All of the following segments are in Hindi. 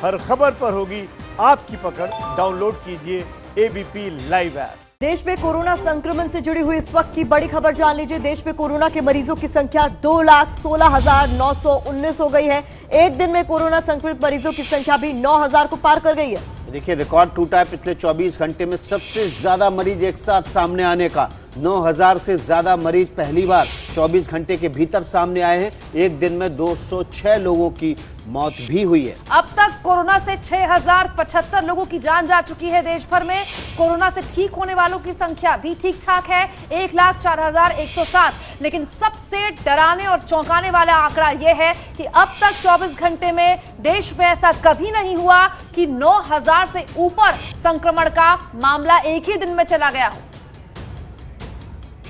हर खबर पर होगी आपकी पकड़। डाउनलोड कीजिए एबीपी लाइव ऐप। देश में कोरोना संक्रमण से जुड़ी हुई इस वक्त की बड़ी खबर जान लीजिए। देश में कोरोना के मरीजों की संख्या 2,16,919 हो गई है। एक दिन में कोरोना संक्रमित मरीजों की संख्या भी 9,000 को पार कर गई है। देखिए, रिकॉर्ड टूटा है पिछले 24 घंटे में सबसे ज्यादा मरीज एक साथ सामने आने का। 9,000 से ज्यादा मरीज पहली बार 24 घंटे के भीतर सामने आए हैं। एक दिन में 206 लोगों की मौत भी हुई है। अब तक कोरोना से 6,075 लोगों की जान जा चुकी है। देश भर में कोरोना से ठीक होने वालों की संख्या भी ठीक ठाक है, 1,04,107। लेकिन सबसे डराने और चौंकाने वाला आंकड़ा यह है कि अब तक 24 घंटे में देश में ऐसा कभी नहीं हुआ कि 9,000 से ऊपर संक्रमण का मामला एक ही दिन में चला गया हो।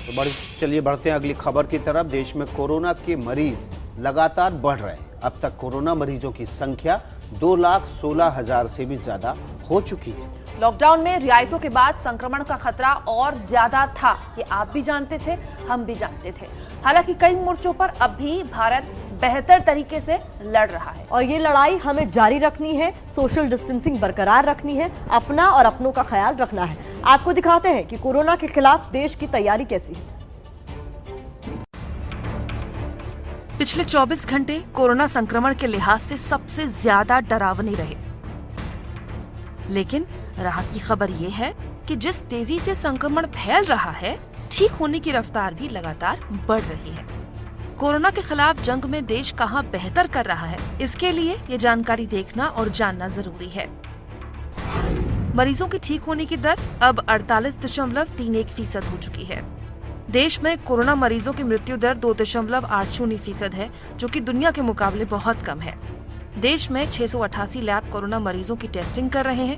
तो चलिए बढ़ते हैं अगली खबर की तरफ। देश में कोरोना के मरीज लगातार बढ़ रहे हैं। अब तक कोरोना मरीजों की संख्या 2,16,000 से भी ज्यादा हो चुकी है। लॉकडाउन में रियायतों के बाद संक्रमण का खतरा और ज्यादा था, ये आप भी जानते थे, हम भी जानते थे। हालांकि कई मोर्चों पर अब भी भारत बेहतर तरीके से लड़ रहा है और ये लड़ाई हमें जारी रखनी है। सोशल डिस्टेंसिंग बरकरार रखनी है, अपना और अपनों का ख्याल रखना है। आपको दिखाते हैं कि कोरोना के खिलाफ देश की तैयारी कैसी है। पिछले 24 घंटे कोरोना संक्रमण के लिहाज से सबसे ज्यादा डरावने रहे। लेकिन राहत की खबर ये है कि जिस तेजी से संक्रमण फैल रहा है, ठीक होने की रफ्तार भी लगातार बढ़ रही है। कोरोना के खिलाफ जंग में देश कहां बेहतर कर रहा है, इसके लिए ये जानकारी देखना और जानना जरूरी है। मरीजों की ठीक होने की दर अब 48.31% हो चुकी है। देश में कोरोना मरीजों की मृत्यु दर 2.80% है, जो कि दुनिया के मुकाबले बहुत कम है। देश में 688 लैब कोरोना मरीजों की टेस्टिंग कर रहे हैं।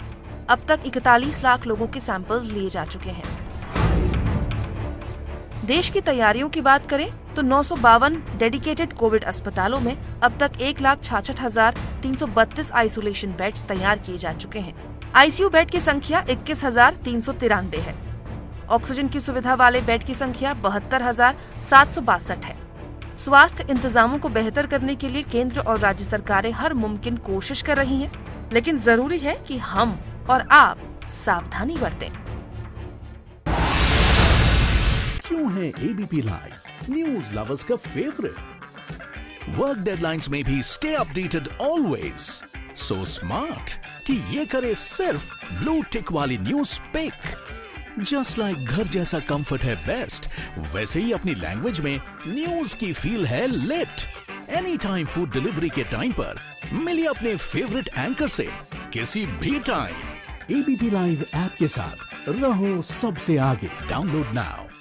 अब तक 41 लाख लोगों के सैंपल्स लिए जा चुके हैं। देश की तैयारियों की बात करें तो 952 डेडिकेटेड कोविड अस्पतालों में अब तक 1,66,332 आइसोलेशन बेड्स तैयार किए जा चुके हैं। आईसीयू बेड की संख्या 21,393 है। ऑक्सीजन की सुविधा वाले बेड की संख्या 72,762 है। स्वास्थ्य इंतजामों को बेहतर करने के लिए केंद्र और राज्य सरकारें हर मुमकिन कोशिश कर रही हैं, लेकिन जरूरी है कि हम और आप सावधानी बरतें। क्यों है एबीपी लाइव न्यूज लवर्स का फेवरेट? वर्क डेडलाइंस में भी stay updated always. So smart कि ये करे सिर्फ ब्लू टिक वाली न्यूज पिक। जस्ट लाइक घर जैसा कंफर्ट है बेस्ट, वैसे ही अपनी लैंग्वेज में न्यूज की फील है lit. Any time food delivery के टाइम पर मिलिए अपने फेवरेट एंकर से किसी भी टाइम। एबीपी लाइव ऐप के साथ रहो सबसे आगे। Download now.